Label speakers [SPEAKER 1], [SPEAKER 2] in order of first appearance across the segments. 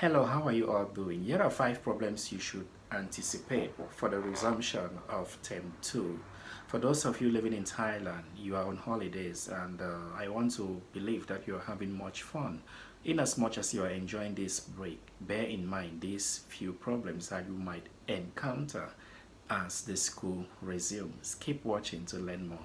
[SPEAKER 1] Hello, how are you all doing? Here are 5 problems you should anticipate for the resumption of Term 2. For those of you living in Thailand, you are on holidays and I want to believe that you're having much fun. In as much as you are enjoying this break, bear in mind these few problems that you might encounter as the school resumes. Keep watching to learn more.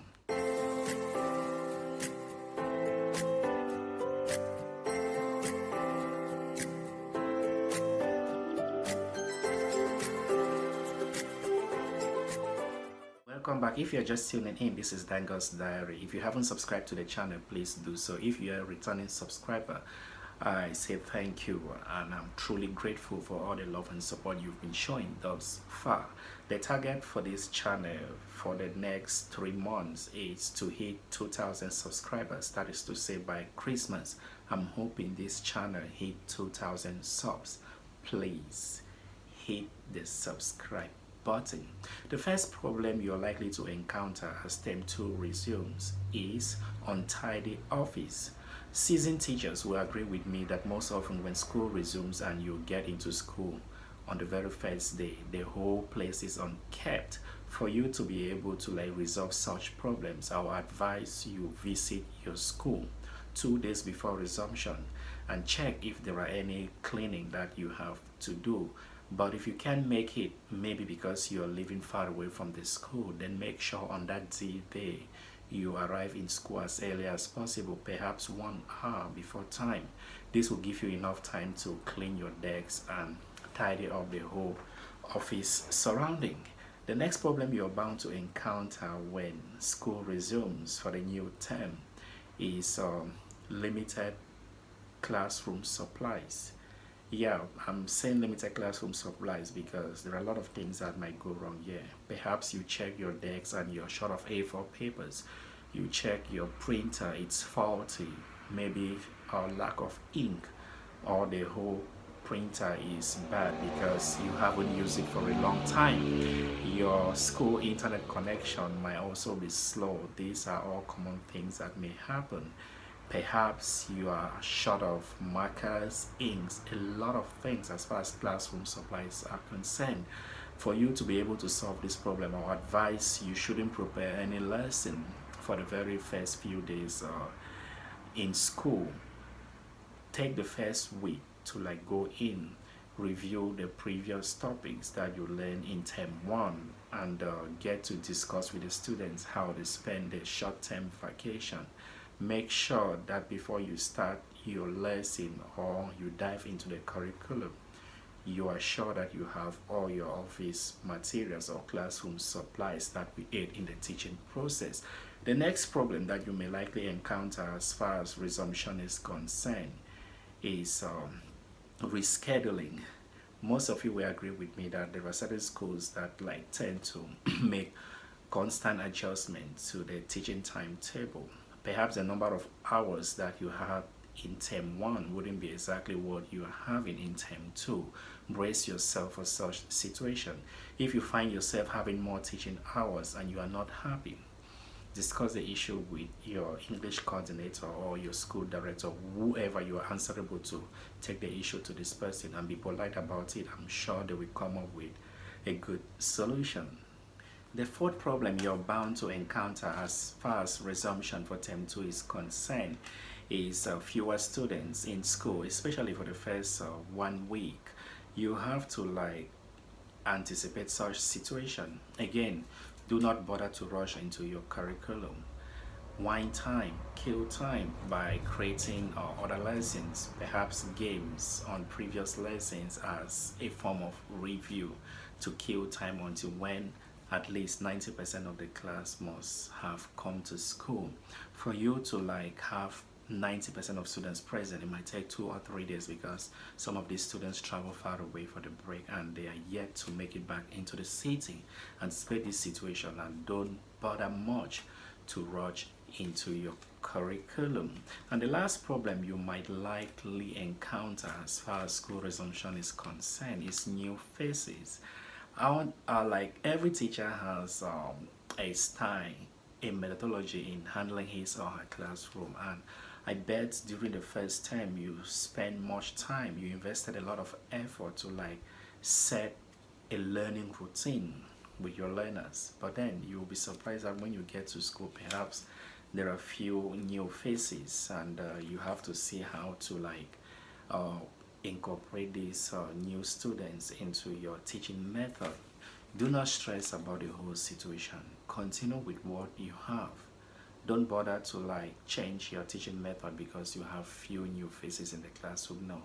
[SPEAKER 1] Welcome back. If you're just tuning in, this is Dango's Diary. If you haven't subscribed to the channel, please do so. If you're a returning subscriber, I say thank you and I'm truly grateful for all the love and support you've been showing thus far. The target for this channel for the next 3 months is to hit 2,000 subscribers. That is to say by Christmas. I'm hoping this channel hit 2,000 subs. Please hit the subscribe button. The first problem you're likely to encounter as Term 2 resumes is untidy office. Seasoned teachers will agree with me that most often when school resumes and you get into school on the very first day, the whole place is unkept. For you to be able to resolve such problems, I would advise you visit your school 2 days before resumption and check if there are any cleaning that you have to do. But if you can't make it, maybe because you're living far away from the school, then make sure on that day you arrive in school as early as possible, perhaps 1 hour before time. This will give you enough time to clean your decks and tidy up the whole office surrounding. The next problem you're bound to encounter when school resumes for the new term is limited classroom supplies. Yeah, I'm saying limited classroom supplies because there are a lot of things that might go wrong here. Perhaps you check your decks and you're short of A4 papers. You check your printer, it's faulty. Maybe a lack of ink, or the whole printer is bad because you haven't used it for a long time. Your school internet connection might also be slow. These are all common things that may happen. Perhaps you are short of markers, inks, a lot of things as far as classroom supplies are concerned. For you to be able to solve this problem, I would advise you shouldn't prepare any lesson for the very first few days in school. Take the first week to go in, review the previous topics that you learned in Term 1 and get to discuss with the students how they spend their short-term vacation. Make sure that before you start your lesson or you dive into the curriculum, you are sure that you have all your office materials or classroom supplies that will aid in the teaching process. The next problem that you may likely encounter as far as resumption is concerned is rescheduling. Most of you will agree with me that there are certain schools that tend to make constant adjustments to the teaching timetable. Perhaps the number of hours that you have in Term 1 wouldn't be exactly what you are having in Term 2. Brace yourself for such situation. If you find yourself having more teaching hours and you are not happy, discuss the issue with your English coordinator or your school director, whoever you are answerable to. Take the issue to this person and be polite about it. I'm sure they will come up with a good solution. The fourth problem you're bound to encounter as far as resumption for Term 2 is concerned is fewer students in school, especially for the first 1 week. You have to anticipate such situation. Again, do not bother to rush into your curriculum. Wind time, kill time by creating other lessons, perhaps games on previous lessons as a form of review to kill time until when at least 90% of the class must have come to school. For you to have 90% of students present, it might take 2 or 3 days because some of these students travel far away for the break and they are yet to make it back into the city. Anticipate this situation and don't bother much to rush into your curriculum. And the last problem you might likely encounter as far as school resumption is concerned is new faces. Every teacher has a style, a methodology in handling his or her classroom, and I bet during the first term you spend much time, you invested a lot of effort to like set a learning routine with your learners, but then you'll be surprised that when you get to school, perhaps there are few new faces, and you have to see how to like uh, incorporate these new students into your teaching method. Do not stress about the whole situation. Continue with what you have. Don't bother to like change your teaching method because you have few new faces in the classroom. No,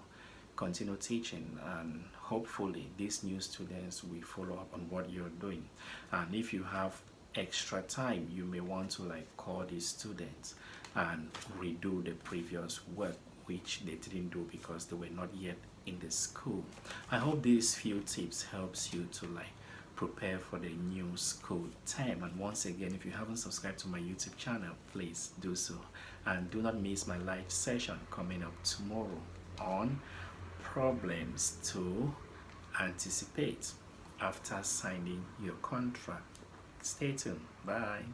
[SPEAKER 1] continue teaching, and hopefully these new students will follow up on what you're doing. And if you have extra time, you may want to like call these students and redo the previous work which they didn't do because they were not yet in the school. I hope these few tips helps you to like prepare for the new school term. And once again, if you haven't subscribed to my YouTube channel, please do so, and do not miss my live session coming up tomorrow on problems to anticipate after signing your contract. Stay tuned. Bye.